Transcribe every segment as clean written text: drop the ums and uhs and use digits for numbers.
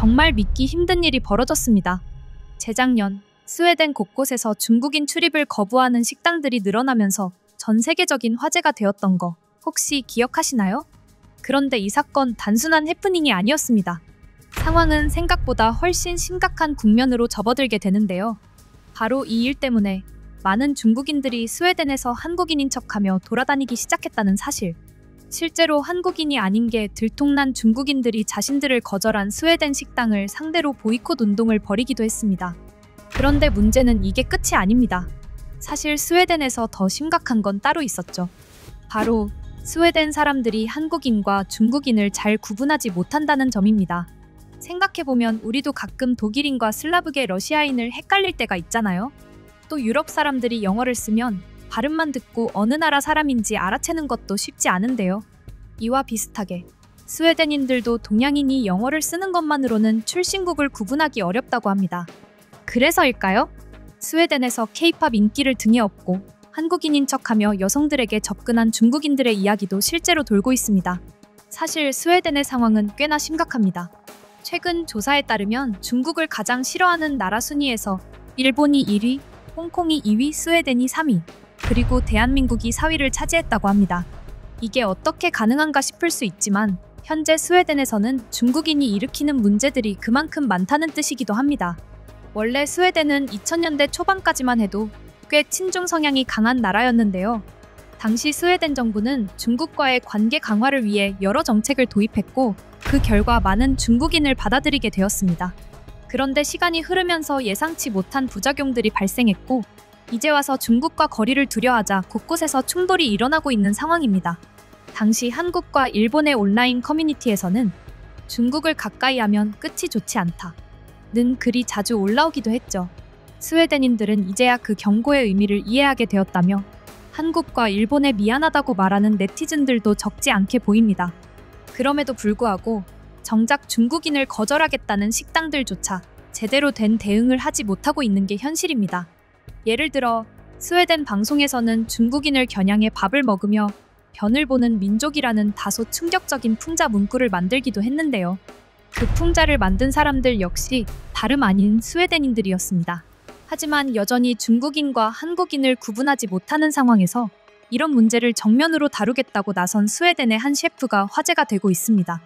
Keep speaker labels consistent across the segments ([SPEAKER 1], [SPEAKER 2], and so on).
[SPEAKER 1] 정말 믿기 힘든 일이 벌어졌습니다. 재작년 스웨덴 곳곳에서 중국인 출입을 거부하는 식당들이 늘어나면서 전 세계적인 화제가 되었던 거 혹시 기억하시나요? 그런데 이 사건 단순한 해프닝이 아니었습니다. 상황은 생각보다 훨씬 심각한 국면으로 접어들게 되는데요. 바로 이 일 때문에 많은 중국인들이 스웨덴에서 한국인인 척하며 돌아다니기 시작했다는 사실. 실제로 한국인이 아닌 게 들통난 중국인들이 자신들을 거절한 스웨덴 식당을 상대로 보이콧 운동을 벌이기도 했습니다. 그런데 문제는 이게 끝이 아닙니다. 사실 스웨덴에서 더 심각한 건 따로 있었죠. 바로 스웨덴 사람들이 한국인과 중국인을 잘 구분하지 못한다는 점입니다. 생각해보면 우리도 가끔 독일인과 슬라브계 러시아인을 헷갈릴 때가 있잖아요. 또 유럽 사람들이 영어를 쓰면 발음만 듣고 어느 나라 사람인지 알아채는 것도 쉽지 않은데요. 이와 비슷하게 스웨덴인들도 동양인이 영어를 쓰는 것만으로는 출신국을 구분하기 어렵다고 합니다. 그래서일까요? 스웨덴에서 K-팝 인기를 등에 업고 한국인인 척하며 여성들에게 접근한 중국인들의 이야기도 실제로 돌고 있습니다. 사실 스웨덴의 상황은 꽤나 심각합니다. 최근 조사에 따르면 중국을 가장 싫어하는 나라 순위에서 일본이 1위, 홍콩이 2위, 스웨덴이 3위, 그리고 대한민국이 4위를 차지했다고 합니다. 이게 어떻게 가능한가 싶을 수 있지만 현재 스웨덴에서는 중국인이 일으키는 문제들이 그만큼 많다는 뜻이기도 합니다. 원래 스웨덴은 2000년대 초반까지만 해도 꽤 친중 성향이 강한 나라였는데요. 당시 스웨덴 정부는 중국과의 관계 강화를 위해 여러 정책을 도입했고 그 결과 많은 중국인을 받아들이게 되었습니다. 그런데 시간이 흐르면서 예상치 못한 부작용들이 발생했고 이제 와서 중국과 거리를 두려하자 곳곳에서 충돌이 일어나고 있는 상황입니다. 당시 한국과 일본의 온라인 커뮤니티에서는 중국을 가까이 하면 끝이 좋지 않다 는 글이 자주 올라오기도 했죠. 스웨덴인들은 이제야 그 경고의 의미를 이해하게 되었다며 한국과 일본에 미안하다고 말하는 네티즌들도 적지 않게 보입니다. 그럼에도 불구하고 정작 중국인을 거절하겠다는 식당들조차 제대로 된 대응을 하지 못하고 있는 게 현실입니다. 예를 들어 스웨덴 방송에서는 중국인을 겨냥해 밥을 먹으며 변을 보는 민족이라는 다소 충격적인 풍자 문구를 만들기도 했는데요. 그 풍자를 만든 사람들 역시 다름 아닌 스웨덴인들이었습니다. 하지만 여전히 중국인과 한국인을 구분하지 못하는 상황에서 이런 문제를 정면으로 다루겠다고 나선 스웨덴의 한 셰프가 화제가 되고 있습니다.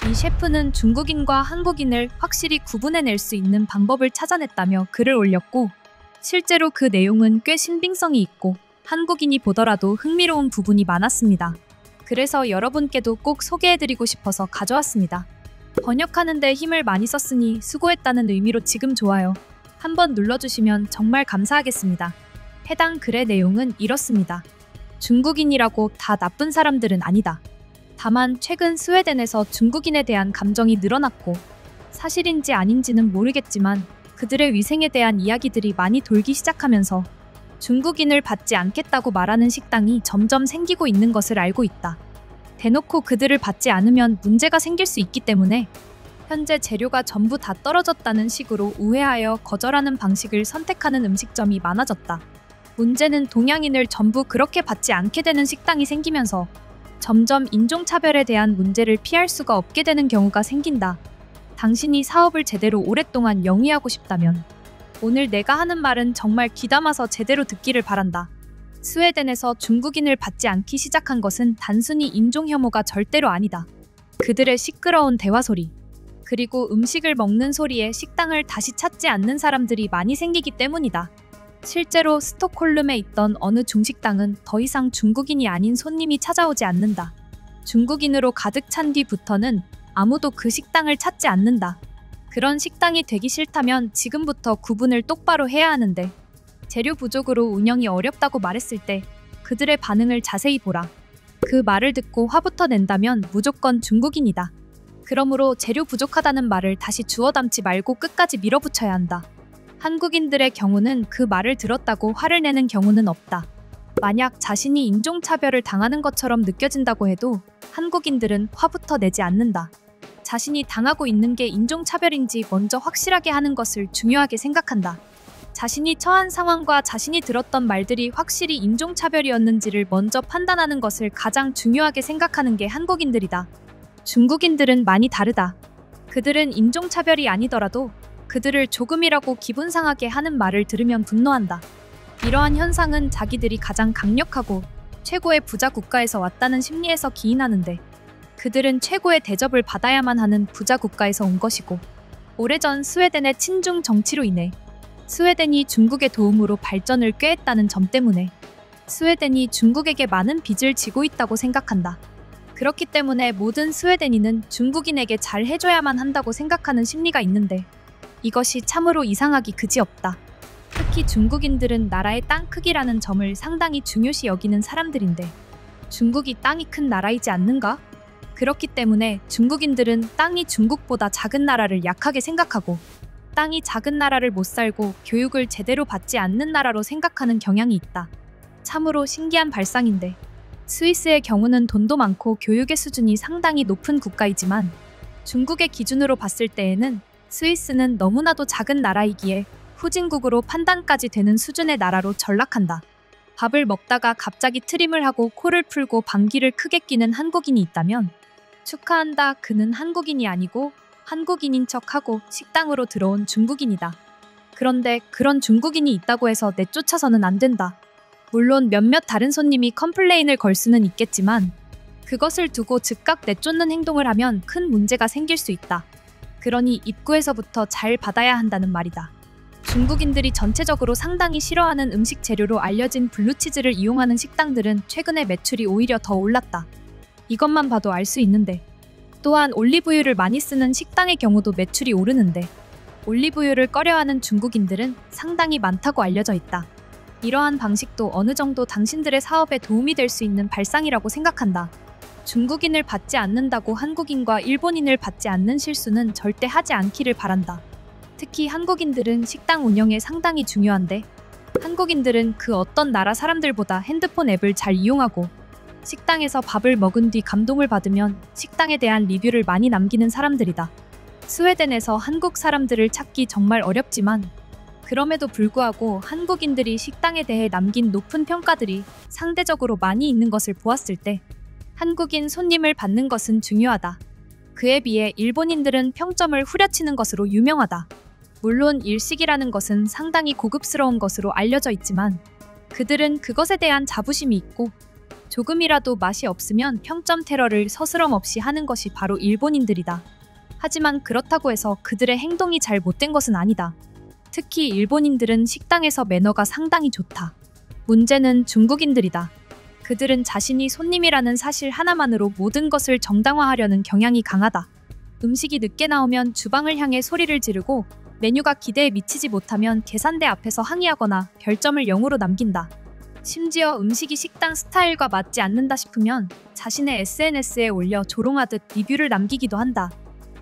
[SPEAKER 1] 이 셰프는 중국인과 한국인을 확실히 구분해낼 수 있는 방법을 찾아냈다며 글을 올렸고 실제로 그 내용은 꽤 신빙성이 있고 한국인이 보더라도 흥미로운 부분이 많았습니다. 그래서 여러분께도 꼭 소개해드리고 싶어서 가져왔습니다. 번역하는 데 힘을 많이 썼으니 수고했다는 의미로 지금 좋아요 한번 눌러주시면 정말 감사하겠습니다. 해당 글의 내용은 이렇습니다. 중국인이라고 다 나쁜 사람들은 아니다. 다만 최근 스웨덴에서 중국인에 대한 감정이 늘어났고 사실인지 아닌지는 모르겠지만 그들의 위생에 대한 이야기들이 많이 돌기 시작하면서 중국인을 받지 않겠다고 말하는 식당이 점점 생기고 있는 것을 알고 있다. 대놓고 그들을 받지 않으면 문제가 생길 수 있기 때문에 현재 재료가 전부 다 떨어졌다는 식으로 우회하여 거절하는 방식을 선택하는 음식점이 많아졌다. 문제는 동양인을 전부 그렇게 받지 않게 되는 식당이 생기면서 점점 인종차별에 대한 문제를 피할 수가 없게 되는 경우가 생긴다. 당신이 사업을 제대로 오랫동안 영위하고 싶다면 오늘 내가 하는 말은 정말 귀담아서 제대로 듣기를 바란다. 스웨덴에서 중국인을 받지 않기 시작한 것은 단순히 인종혐오가 절대로 아니다. 그들의 시끄러운 대화 소리, 그리고 음식을 먹는 소리에 식당을 다시 찾지 않는 사람들이 많이 생기기 때문이다. 실제로 스톡홀름에 있던 어느 중식당은 더 이상 중국인이 아닌 손님이 찾아오지 않는다. 중국인으로 가득 찬 뒤부터는 아무도 그 식당을 찾지 않는다. 그런 식당이 되기 싫다면 지금부터 구분을 똑바로 해야 하는데 재료 부족으로 운영이 어렵다고 말했을 때 그들의 반응을 자세히 보라. 그 말을 듣고 화부터 낸다면 무조건 중국인이다. 그러므로 재료 부족하다는 말을 다시 주워 담지 말고 끝까지 밀어붙여야 한다. 한국인들의 경우는 그 말을 들었다고 화를 내는 경우는 없다. 만약 자신이 인종차별을 당하는 것처럼 느껴진다고 해도 한국인들은 화부터 내지 않는다. 자신이 당하고 있는 게 인종차별인지 먼저 확실하게 하는 것을 중요하게 생각한다. 자신이 처한 상황과 자신이 들었던 말들이 확실히 인종차별이었는지를 먼저 판단하는 것을 가장 중요하게 생각하는 게 한국인들이다. 중국인들은 많이 다르다. 그들은 인종차별이 아니더라도 그들을 조금이라도 기분 상하게 하는 말을 들으면 분노한다. 이러한 현상은 자기들이 가장 강력하고 최고의 부자 국가에서 왔다는 심리에서 기인하는데, 그들은 최고의 대접을 받아야만 하는 부자 국가에서 온 것이고, 오래전 스웨덴의 친중 정치로 인해 스웨덴이 중국의 도움으로 발전을 꾀했다는 점 때문에 스웨덴이 중국에게 많은 빚을 지고 있다고 생각한다. 그렇기 때문에 모든 스웨덴인은 중국인에게 잘 해줘야만 한다고 생각하는 심리가 있는데, 이것이 참으로 이상하기 그지없다. 특히 중국인들은 나라의 땅 크기라는 점을 상당히 중요시 여기는 사람들인데, 중국이 땅이 큰 나라이지 않는가? 그렇기 때문에 중국인들은 땅이 중국보다 작은 나라를 약하게 생각하고, 땅이 작은 나라를 못 살고 교육을 제대로 받지 않는 나라로 생각하는 경향이 있다. 참으로 신기한 발상인데, 스위스의 경우는 돈도 많고 교육의 수준이 상당히 높은 국가이지만 중국의 기준으로 봤을 때에는 스위스는 너무나도 작은 나라이기에 후진국으로 판단까지 되는 수준의 나라로 전락한다. 밥을 먹다가 갑자기 트림을 하고 코를 풀고 방귀를 크게 뀌는 한국인이 있다면 축하한다, 그는 한국인이 아니고 한국인인 척하고 식당으로 들어온 중국인이다. 그런데 그런 중국인이 있다고 해서 내쫓아서는 안 된다. 물론 몇몇 다른 손님이 컴플레인을 걸 수는 있겠지만 그것을 두고 즉각 내쫓는 행동을 하면 큰 문제가 생길 수 있다. 그러니 입구에서부터 잘 받아야 한다는 말이다. 중국인들이 전체적으로 상당히 싫어하는 음식 재료로 알려진 블루치즈를 이용하는 식당들은 최근에 매출이 오히려 더 올랐다. 이것만 봐도 알 수 있는데, 또한 올리브유를 많이 쓰는 식당의 경우도 매출이 오르는데, 올리브유를 꺼려하는 중국인들은 상당히 많다고 알려져 있다. 이러한 방식도 어느 정도 당신들의 사업에 도움이 될 수 있는 발상이라고 생각한다. 중국인을 받지 않는다고 한국인과 일본인을 받지 않는 실수는 절대 하지 않기를 바란다. 특히 한국인들은 식당 운영에 상당히 중요한데, 한국인들은 그 어떤 나라 사람들보다 핸드폰 앱을 잘 이용하고 식당에서 밥을 먹은 뒤 감동을 받으면 식당에 대한 리뷰를 많이 남기는 사람들이다. 스웨덴에서 한국 사람들을 찾기 정말 어렵지만 그럼에도 불구하고 한국인들이 식당에 대해 남긴 높은 평가들이 상대적으로 많이 있는 것을 보았을 때 한국인 손님을 받는 것은 중요하다. 그에 비해 일본인들은 평점을 후려치는 것으로 유명하다. 물론 일식이라는 것은 상당히 고급스러운 것으로 알려져 있지만 그들은 그것에 대한 자부심이 있고, 조금이라도 맛이 없으면 평점 테러를 서스럼 없이 하는 것이 바로 일본인들이다. 하지만 그렇다고 해서 그들의 행동이 잘 못된 것은 아니다. 특히 일본인들은 식당에서 매너가 상당히 좋다. 문제는 중국인들이다. 그들은 자신이 손님이라는 사실 하나만으로 모든 것을 정당화하려는 경향이 강하다. 음식이 늦게 나오면 주방을 향해 소리를 지르고, 메뉴가 기대에 미치지 못하면 계산대 앞에서 항의하거나 별점을 0으로 남긴다. 심지어 음식이 식당 스타일과 맞지 않는다 싶으면 자신의 SNS에 올려 조롱하듯 리뷰를 남기기도 한다.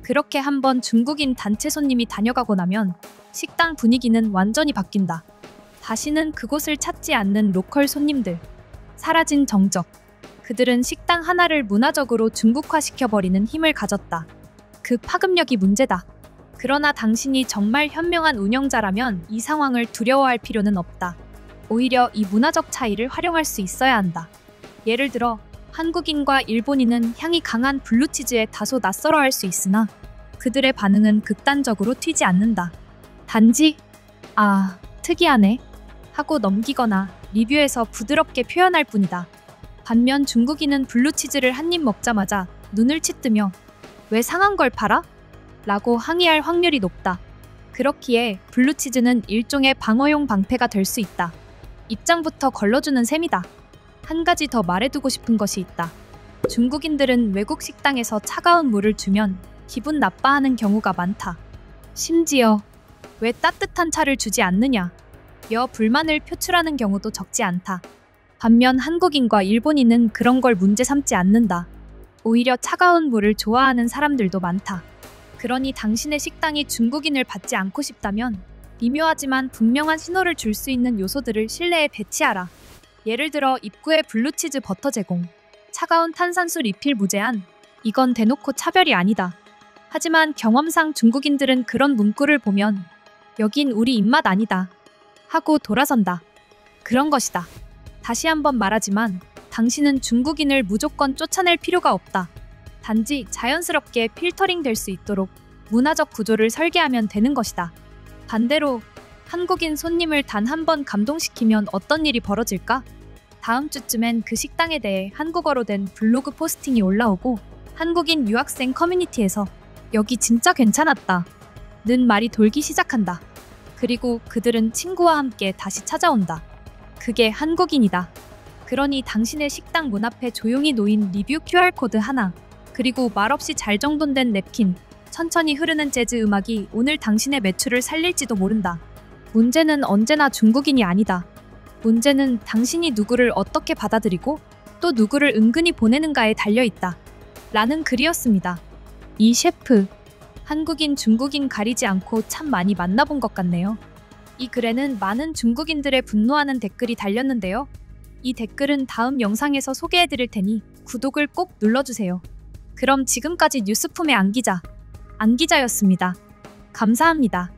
[SPEAKER 1] 그렇게 한번 중국인 단체 손님이 다녀가고 나면 식당 분위기는 완전히 바뀐다. 다시는 그곳을 찾지 않는 로컬 손님들. 사라진 정적. 그들은 식당 하나를 문화적으로 중국화시켜버리는 힘을 가졌다. 그 파급력이 문제다. 그러나 당신이 정말 현명한 운영자라면 이 상황을 두려워할 필요는 없다. 오히려 이 문화적 차이를 활용할 수 있어야 한다. 예를 들어 한국인과 일본인은 향이 강한 블루치즈에 다소 낯설어할 수 있으나 그들의 반응은 극단적으로 튀지 않는다. 단지 "아, 특이하네" 하고 넘기거나 리뷰에서 부드럽게 표현할 뿐이다. 반면 중국인은 블루치즈를 한 입 먹자마자 눈을 치뜨며 "왜 상한 걸 팔아?" 라고 항의할 확률이 높다. 그렇기에 블루치즈는 일종의 방어용 방패가 될 수 있다. 입장부터 걸러주는 셈이다. 한 가지 더 말해두고 싶은 것이 있다. 중국인들은 외국 식당에서 차가운 물을 주면 기분 나빠하는 경우가 많다. 심지어 "왜 따뜻한 차를 주지 않느냐?" 며 불만을 표출하는 경우도 적지 않다. 반면 한국인과 일본인은 그런 걸 문제 삼지 않는다. 오히려 차가운 물을 좋아하는 사람들도 많다. 그러니 당신의 식당이 중국인을 받지 않고 싶다면 미묘하지만 분명한 신호를 줄 수 있는 요소들을 실내에 배치하라. 예를 들어 입구에 블루치즈 버터 제공, 차가운 탄산수 리필 무제한. 이건 대놓고 차별이 아니다. 하지만 경험상 중국인들은 그런 문구를 보면 "여긴 우리 입맛 아니다" 하고 돌아선다. 그런 것이다. 다시 한번 말하지만 당신은 중국인을 무조건 쫓아낼 필요가 없다. 단지 자연스럽게 필터링 될 수 있도록 문화적 구조를 설계하면 되는 것이다. 반대로 한국인 손님을 단 한 번 감동시키면 어떤 일이 벌어질까? 다음 주쯤엔 그 식당에 대해 한국어로 된 블로그 포스팅이 올라오고 한국인 유학생 커뮤니티에서 여기 진짜 괜찮았다 는 말이 돌기 시작한다. 그리고 그들은 친구와 함께 다시 찾아온다. 그게 한국인이다. 그러니 당신의 식당 문 앞에 조용히 놓인 리뷰 QR코드 하나, 그리고 말없이 잘 정돈된 냅킨, 천천히 흐르는 재즈 음악이 오늘 당신의 매출을 살릴지도 모른다. 문제는 언제나 중국인이 아니다. 문제는 당신이 누구를 어떻게 받아들이고 또 누구를 은근히 보내는가에 달려있다. 라는 글이었습니다. 이 셰프, 한국인, 중국인 가리지 않고 참 많이 만나본 것 같네요. 이 글에는 많은 중국인들의 분노하는 댓글이 달렸는데요. 이 댓글은 다음 영상에서 소개해드릴 테니 구독을 꼭 눌러주세요. 그럼 지금까지 뉴스품의 안기자였습니다. 감사합니다.